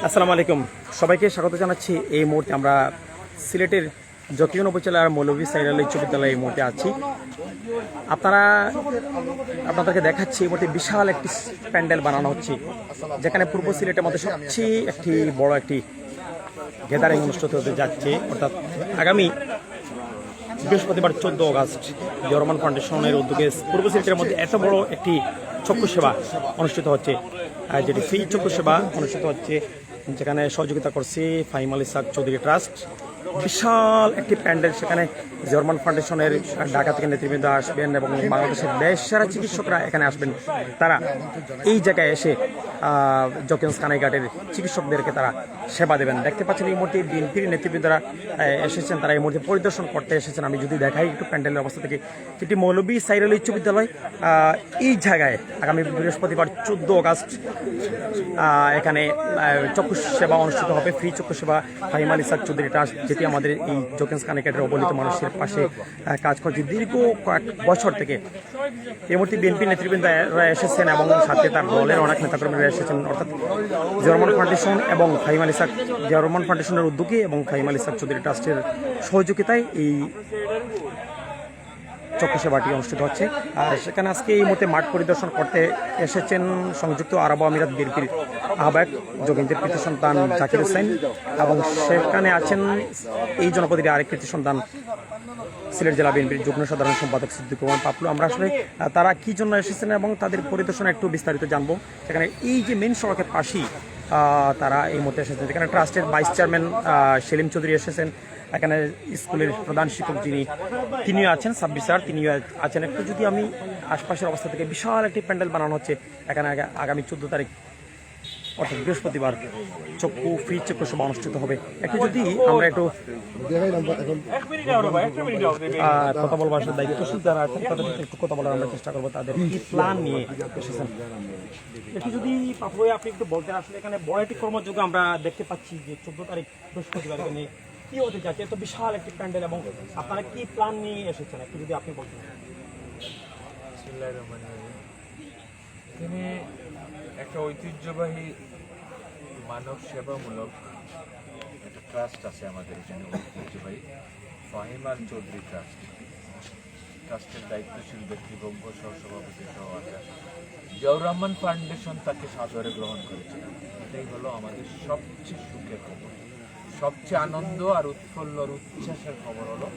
আসসালামু আলাইকুম, সবাইকে স্বাগত জানাচ্ছি। এই মুহূর্তে আমরা সিলেটের জকিগঞ্জ উপজেলার মৌলভী সাইরাল উচ্চ বিদ্যালয়ে এই মুহূর্তে আছি। আপনাদেরকে দেখাচ্ছি এই মুহূর্তে বিশাল একটি প্যান্ডেল বানানো হচ্ছে, যেখানে পূর্ব সিলেটের মধ্যে সবচেয়ে একটি বড় একটি গ্যাদারিং অনুষ্ঠিত হতে যাচ্ছে। অর্থাৎ আগামী বৃহস্পতিবার 14 আগস্ট রহমান ফাউন্ডেশনের উদ্যোগে পূর্ব সিলেটের মধ্যে এত বড় একটি চক্ষু সেবা অনুষ্ঠিত হচ্ছে, যেটি ফ্রি চক্ষু সেবা অনুষ্ঠিত হচ্ছে, যেখানে সহযোগিতা করছে ফাহিম আল ইসহাক চৌধুরী ট্রাস্ট। বিশাল একটি প্যান্ডেল, সেখানে রহমান ফাউন্ডেশনের ঢাকা থেকে নেতৃবৃন্দ আসবেন এবং বাংলাদেশের দেশ সেরা চিকিৎসকরা এখানে আসবেন। তারা এই জায়গায় এসে জকিগঞ্জ কানাইঘাটের চিকিৎসকদেরকে তারা সেবা দেবেন। দেখতে পাচ্ছেন এই মুহূর্তে বিএনপির নেতৃবৃন্দরা এসেছেন, তারা এই মুহূর্তে পরিদর্শন করতে এসেছেন। আমি যদি দেখাই একটু প্যান্ডেলের অবস্থা থেকে, এটি মৌলভী সাইরাল উচ্চ বিদ্যালয়। এই জায়গায় আগামী বৃহস্পতিবার 14 আগস্ট এখানে চক্ষু সেবা অনুষ্ঠিত হবে, ফ্রি চক্ষু সেবা। ফাহিম আল ইসহাক চৌধুরী ট্রাস্ট, যেটি আমাদের এই জকিগঞ্জ কানাইঘাটের অবহেলিত মানুষের পাশে কাজ করছে দীর্ঘ কয়েক বছর থেকে। এই মুহূর্তে বিএনপি নেতৃবৃন্দরা এসেছেন এবং সাথে তার দলের অনেক নেতাকর্মীরা এসেছেন। অর্থাৎ রহমান ফাউন্ডেশন এবং ফাহিম আল ইসহাক, রহমান ফাউন্ডেশনের উদ্যোগে এবং ফাহিম আল ইসহাক চৌধুরী ট্রাস্টের সহযোগিতায় এই চক্ষু সেবাটি অনুষ্ঠিত হচ্ছে। আর সেখানে আজকে এই মুহূর্তে মাঠ পরিদর্শন করতে এসেছেন সংযুক্ত আরব আমিরাত বিএনপির আহ্বায়ক যোগেন্দ্রের কৃতি সন্তান জাকির হোসেন, এবং সেখানে আছেন এই জনপদের আরেক কৃতি সন্তান সিলেট জেলা বিএনপির যুগ্ম সাধারণ সম্পাদক সিদ্দিকুর রহমান পাপলু। আমরা আসলে তারা কি জন্য এসেছেন এবং তাদের পরিদর্শনে একটু বিস্তারিত জানবো। সেখানে এই যে মেন সড়কের পাশেই তারা এই মুহূর্তে এসেছেন, যেখানে ট্রাস্টের ভাইস চেয়ারম্যান সেলিম চৌধুরী এসেছেন। এখানে স্কুলের প্রধান শিক্ষক তিনিও আছেন, সাব্বির স্যার তিনিও আছেন। একটু যদি আমি আশপাশের অবস্থা থেকে, বিশাল একটি প্যান্ডেল বানানো হচ্ছে এখানে। আগামী 14 তারিখ অর্থাৎ বৃহস্পতিবার ফ্রি চক্ষু সেবা অনুষ্ঠিত হবে। একটু যদি আমরা একটু কথা বলবো, আসলে দায়িত্বশীল যারা আছেন তাদের সাথে একটু কথা বলার আমরা চেষ্টা করবো, তাদের কি প্ল্যান নিয়ে এসেছেন। একটু যদি পাপু আপনি একটু বলতেন, আসলে এখানে বড় একটি কর্মযোগ্য আমরা দেখতে পাচ্ছি যে 14 তারিখ বৃহস্পতিবার এখানে কি হতে যাচ্ছে, এত বিশাল একটি প্যান্ডেল, এবং আপনারা কি প্ল্যান নিয়ে এসেছেন একটু যদি আপনি বলতেন। এখানে একটা ঐতিহ্যবাহী মানব সেবামূলক একটা ট্রাস্ট আছে আমাদের এখানে, ঐতিহ্যবাহী ফাহিম আল চৌধুরী ট্রাস্ট। ট্রাস্টের দায়িত্বশীল ব্যক্তিবর্গ সহসভাপতি সহ আছে। জিয়াউর রহমান ফাউন্ডেশন তাকে সাদরে গ্রহণ করেছে। এটাই হলো আমাদের সবচেয়ে সুখের খবর, সবচেয়ে আনন্দ আর উৎফুল্লর উচ্ছ্বাসের খবর হলো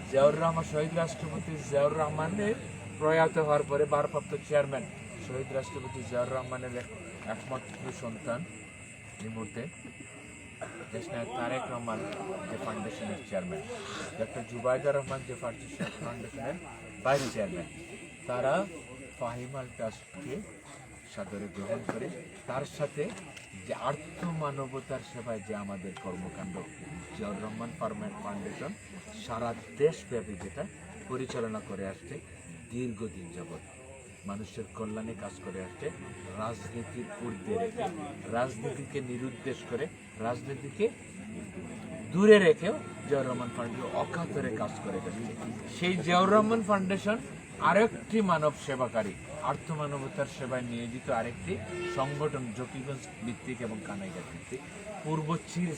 জিয়াউর রহমান, শহীদ রাষ্ট্রপতি জিয়াউর রহমানের প্রয়াত হওয়ার পরে ভারপ্রাপ্ত চেয়ারম্যান শহীদ রাষ্ট্রপতি জিয়াউর রহমানের একমাত্র সন্তান এই মুহূর্তে দেশনায়ক তারেক রহমান যে ফাউন্ডেশনের চেয়ারম্যান, ডক্টর জুবাইদা রহমান যে ফাউন্ডেশনের ভাইস চেয়ারম্যান, তারা ফাহিম আল ট্রাস্টকে সাদরে গ্রহণ করে তার সাথে যে আর্থমানবতার সেবায় যে আমাদের কর্মকাণ্ড জিয়াউর রহমান ফাউন্ডেশন সারা দেশব্যাপী যেটা পরিচালনা করে আসছে দীর্ঘদিন যাবৎ, মানুষের কল্যাণে কাজ করে আসছে, রাজনীতির ঊর্ধ্বে রেখে, রাজনীতিকে নিরুদ্দেশ করে, রাজনীতিকে দূরে রেখেও জিয়াউর রহমান ফাউন্ডেশন অকাতরে কাজ করে যাচ্ছে। সেই জিয়াউর রহমান ফাউন্ডেশন আরেকটি মানব সেবাকারী, আর্থমানবতার সেবায় নিয়োজিত আরেকটি সংগঠন, জকিগঞ্জ ভিত্তিক এবং কানাইঘাট ভিত্তিক, পূর্ব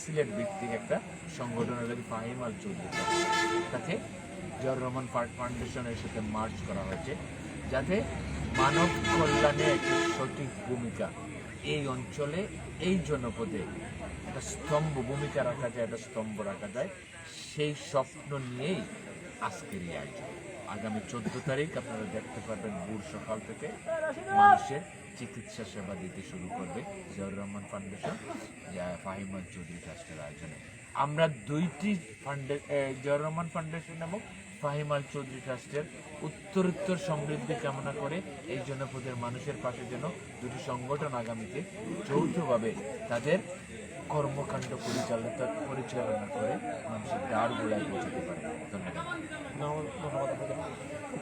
সিলেট ভিত্তিক একটা সংগঠন হল ফাহিম আল চৌধুরী। তাকে জিয়াউর রহমান ফাউন্ডেশনের সাথে মার্চ করা হয়েছে, যাতে মানব কল্যাণে একটি সঠিক ভূমিকা এই অঞ্চলে, এই জনপদে একটা স্তম্ভ ভূমিকা রাখা যায়, একটা স্তম্ভ রাখা যায়, সেই স্বপ্ন নিয়েই আজকের এই আয়োজন। আগামী 14 তারিখ আপনারা দেখতে পারবেন ভোর সকাল থেকে মানুষের চিকিৎসা সেবা দিতে শুরু করবে জিয়াউর রহমান ফাউন্ডেশন ফাহিম আল চৌধুরী ট্রাস্টের আয়োজনে। আমরা দুইটি জিয়াউর রহমান ফাউন্ডেশন এবং ফাহিম আল চৌধুরী ট্রাস্টের উত্তরোত্তর সমৃদ্ধি কামনা করে এই জনপদের মানুষের পাশে যেন দুটি সংগঠন আগামীতে যৌথভাবে তাদের কর্মকাণ্ড পরিচালনা করে মানুষের দ্বার গোড়ায় পৌঁছাতে পারে। ধন্যবাদ।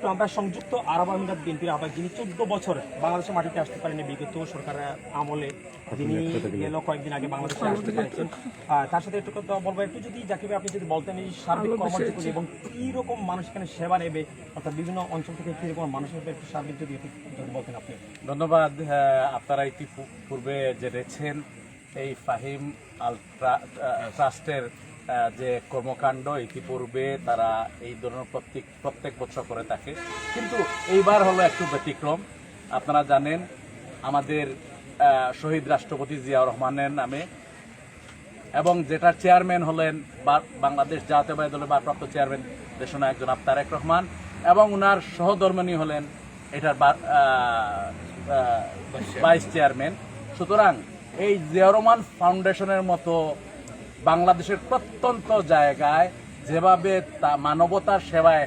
তো আমরা সংযুক্ত আরব আমিরাত বিএনপির আহ্বায়ক, যিনি 14 বছর বাংলাদেশের মাটিতে আসতে পারেনি বিগত সরকারের আমলে, যিনি গেল কয়েকদিন আগে বাংলাদেশে আসতে পেরেছেন, তার সাথে একটু কথা বলবো। একটু যদি জাকির ভাই আপনি যদি বলতেন এই সার্বিক কর্মসূচি এবং কীরকম মানুষ এখানে সেবা নেবে, অর্থাৎ বিভিন্ন অঞ্চল থেকে কীরকম মানুষের একটু সার্বিক যদি বলতেন আপনি। ধন্যবাদ। আপনারা ইতিপূর্বে জেনেছেন এই ফাহিম আল ট্রাস্টের যে কর্মকাণ্ড ইতিপূর্বে তারা এই ধরনের প্রত্যেক বছর করে থাকে, কিন্তু এইবার হলো একটু ব্যতিক্রম। আপনারা জানেন আমাদের শহীদ রাষ্ট্রপতি জিয়াউর রহমানের নামে, এবং যেটার চেয়ারম্যান হলেন বাংলাদেশ জাতীয়তাবাদী দলের ভারপ্রাপ্ত চেয়ারম্যান দেশনায়ক জনাব তারেক রহমান, এবং উনার সহধর্মিণী হলেন এটার ভাইস চেয়ারম্যান। সুতরাং এই জিয়াউর রহমান ফাউন্ডেশনের মতো বাংলাদেশের প্রত্যন্ত জায়গায় যেভাবে মানবতার সেবায়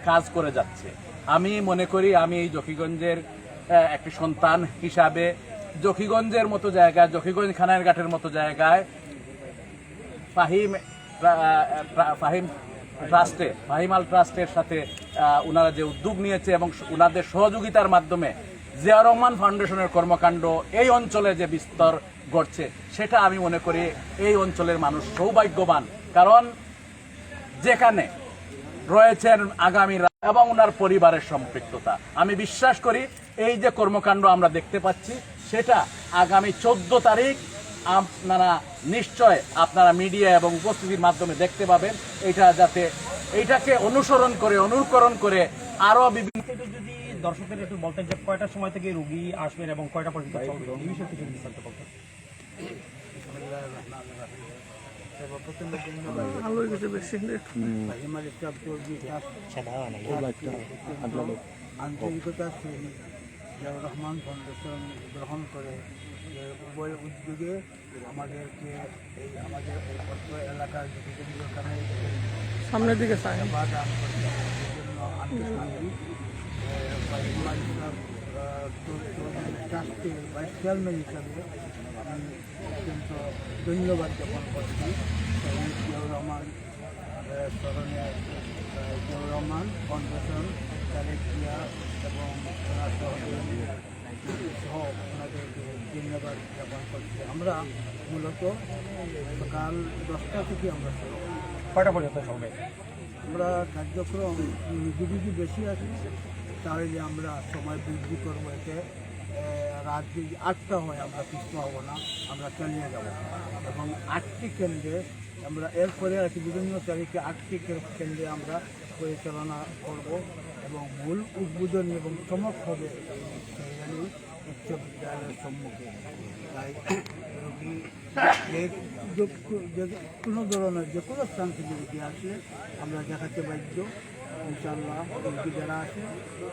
কাজ করে যাচ্ছে, আমি মনে করি আমি এই জকিগঞ্জের একটি সন্তান হিসাবে জকিগঞ্জের মতো জায়গায়, জকিগঞ্জ খানারঘাটের মতো জায়গায় ফাহিম আল ট্রাস্টের সাথে ওনারা যে উদ্যোগ নিয়েছে এবং ওনাদের সহযোগিতার মাধ্যমে জিয়াউর রহমান ফাউন্ডেশনের কর্মকাণ্ড এই অঞ্চলে যে বিস্তর ঘটছে, সেটা আমি মনে করি এই অঞ্চলের মানুষ সৌভাগ্যবান। কারণ যেখানে রয়েছেন আগামীরা এবং ওনার পরিবারের সম্পৃক্ততা, আমি বিশ্বাস করি এই যে কর্মকাণ্ড আমরা দেখতে পাচ্ছি সেটা আগামী 14 তারিখ আপনারা নিশ্চয় আপনারা মিডিয়া এবং উপস্থিতির মাধ্যমে দেখতে পাবেন। এটা যাতে এইটাকে অনুকরণ করে আরো বিভিন্ন। যদি দর্শকদের একটু বলতেন যে কয়টার সময় থেকে রোগী আসবেন এবং কয়টা পর্যন্ত চলবে, এই বিষয়ে কিছু বিস্তারিত বলতেন। আন্তরিকতা জিয়াউর রহমান ফাউন্ডেশন গ্রহণ করে যে উভয় উদ্যোগে আমাদেরকে আমাদের এই পত্র এলাকার সামনের দিকে দান করতে জন্য আন্তরিক ট্রাস্টের ভাইস চেয়ারম্যান হিসাবে আমি অত্যন্ত ধন্যবাদ জ্ঞাপন করছি জিয়াউর রহমান স্মরণে জিয়াউর রহমান ফাউন্ডেশন তারেক জিয়া এবং সহ ওনাদেরকে ধন্যবাদ জ্ঞাপন করছি। আমরা মূলত সকাল 10টা থেকে আমরা কয়টা পর্যন্ত চলবে? আমরা কার্যক্রম যদি বেশি আছে তাহলে আমরা সময় বৃদ্ধি করবো, এতে রাত যদি 8টা হয় আমরা পিছু হবো না, আমরা চালিয়ে যাব। এবং 8টি কেন্দ্রে আমরা এরপরে আর কি বিভিন্ন তারিখে 8টি কেন্দ্রে আমরা পরিচালনা করব এবং মূল উদ্বোধনী এবং চমক হবে সেই উচ্চ বিদ্যালয়ের সম্মুখে। তাই কোনো ধরনের যে কোনো স্থান থেকে রুগী আসলে আমরা দেখাতে বাধ্য। ইনশাআল্লাহ রুগী যারা আসে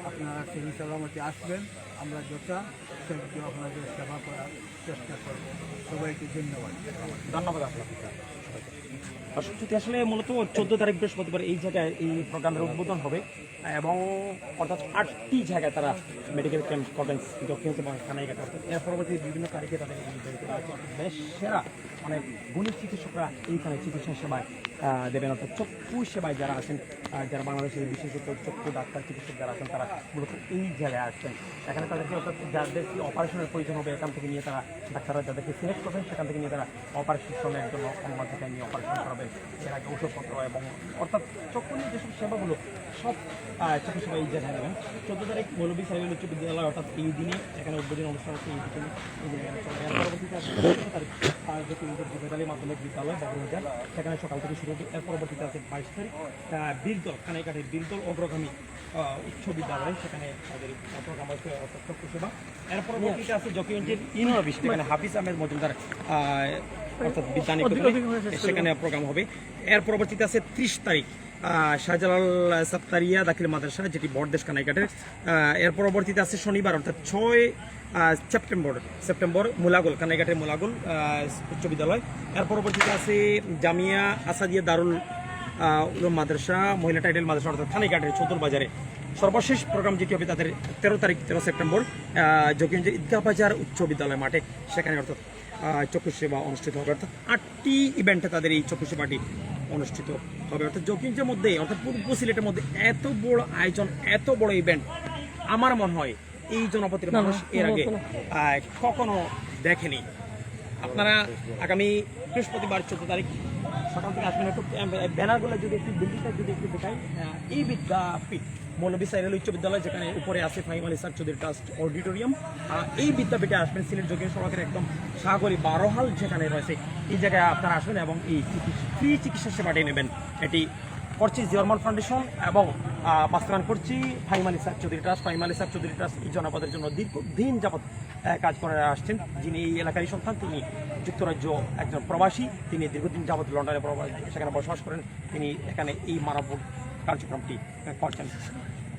আপনারা সেই সালামতে আসবেন, আমরা যথাসাধ্য আপনাদের সেবা করার চেষ্টা করব। সবাইকে ধন্যবাদ। ধন্যবাদ আপনাকে। যদি আসলে মূলত 14 তারিখ বৃহস্পতিবার এই জায়গায় এই প্রোগ্রামের উদ্বোধন হবে এবং অর্থাৎ 8টি জায়গায় তারা মেডিকেল ক্যাম্প করবেন দক্ষিণ এবং খানাইঘাট। এর পরবর্তী বিভিন্ন তারিখে তাদের বেশ সেরা অনেক গুণী চিকিৎসকরা এইখানে চিকিৎসা সেবায় দেবেন, অর্থাৎ চক্ষু সেবায় যারা আছেন, যারা বাংলাদেশের বিশেষত চক্ষু ডাক্তার চিকিৎসক যারা আছেন তারা মূলত এই জায়গায় আসছেন। এখানে তাদেরকে অর্থাৎ যাদের কি অপারেশনের প্রয়োজন হবে এখান থেকে নিয়ে তারা ডাক্তাররা যাদেরকে সিলেক্ট করবেন সেখান থেকে নিয়ে তারা অপারেশনের জন্য অন্য জায়গায় নিয়ে অপারেশন করাবেন। এর আগে ওষুধপত্র এবং অর্থাৎ চক্ষু নিয়ে যেসব সেবাগুলো সব চক্ষু সেবা এই জায়গায় নেবেন। 14 তারিখ মৌলভী সাহেব উচ্চ বিদ্যালয়, অর্থাৎ এই দিনে এখানে উদ্বোধনী অনুষ্ঠান হচ্ছে, এই দিনে এখানে চলবে। এর পরবর্তীতে 15 তারিখ যুবকালী মাধ্যমিক বিদ্যালয় বগুড়াজার, সেখানে সকাল থেকে শুরু হবে। এর পরবর্তীতে আছে 22 তারিখ বীরদল খানাইঘাটের বীরদল অগ্রগামী উচ্চ বিদ্যালয়, সেখানে তাদের প্রোগ্রাম হচ্ছে অর্থাৎ চক্ষু সেবা। এর পরবর্তীতে আছে জকিগঞ্জের ইউনিভার্সিটি, সেখানে হাফিজ আহমেদ মজুমদার অর্থাৎ বিদ্যানিকেতনে সেখানে প্রোগ্রাম হবে। এর পরবর্তীতে আছে 30 তারিখ শাহজালাল সাত্তারিয়া দাখিল মাদ্রাসা, যেটি বড়দেশ কানাইঘাটের। এর পরবর্তীতে আছে শনিবার অর্থাৎ 6 সেপ্টেম্বর মুলাগোল কানাইঘাটের মুলাগোল উচ্চ বিদ্যালয়। এর পরবর্তীতে আছে জামিয়া আসাদিয়া দারুল উলুম মাদ্রাসা মহিলা টাইটেল মাদ্রাসা অর্থাৎ কানাইঘাটের চতুর্বাজারে। সর্বশেষ প্রোগ্রাম যেটি হবে তাদের 13 সেপ্টেম্বর জকিগঞ্জের ঈদগাহ বাজার উচ্চ বিদ্যালয় মাঠে, সেখানে অর্থাৎ চক্ষু সেবা অনুষ্ঠিত হবে। অর্থাৎ 8টি ইভেন্টে তাদের এই চক্ষু সেবাটি অনুষ্ঠিত হবে। অর্থাৎ জকিগঞ্জের মধ্যে অর্থাৎ পূর্ব সিলেটের মধ্যে এত বড় আয়োজন, এত বড় ইভেন্ট আমার মনে হয় এই জনপদের মানুষ এর আগে কখনো দেখেনি। আপনারা আগামী বৃহস্পতিবার 14 তারিখ সকাল থেকে আসবেন একটু ব্যানারগুলো যদি একটু বিল্ডিংটা যদি একটু দেখাই, এই বিদ্যাপীঠ মৌলভী সাইরাল উচ্চ বিদ্যালয়, যেখানে উপরে আছে Fahim Ali sir Chowdhury trust auditorium. এই বিদ্যাপীঠে আসবেন সিলেট যোগী সড়কের একদম সাগরী 12 হাল যেখানে রয়েছে, এই জায়গায় আপনারা আসবেন এবং এই ফ্রি চিকিৎসা সেবাটি নেবেন। এটি করছি জিওরমান ফাউন্ডেশন এবং বাস্তবায়ন করছি Fahim Ali sir Chowdhury trust. Fahim Ali sir Chowdhury trust এই জনপদের জন্য দীর্ঘদিন যাবৎ কাজ করে আসছেন। যিনি এই এলাকারই সন্তান, তিনি যুক্তরাজ্য একজন প্রবাসী, তিনি দীর্ঘদিন যাবৎ লন্ডনে সেখানে বসবাস করেন। তিনি এখানে এই মানব কার্যক্রমটি করছেন।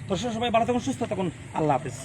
তো সবাই ভালো থাকুন, সুস্থ থাকুন, আল্লাহ হাফিজ।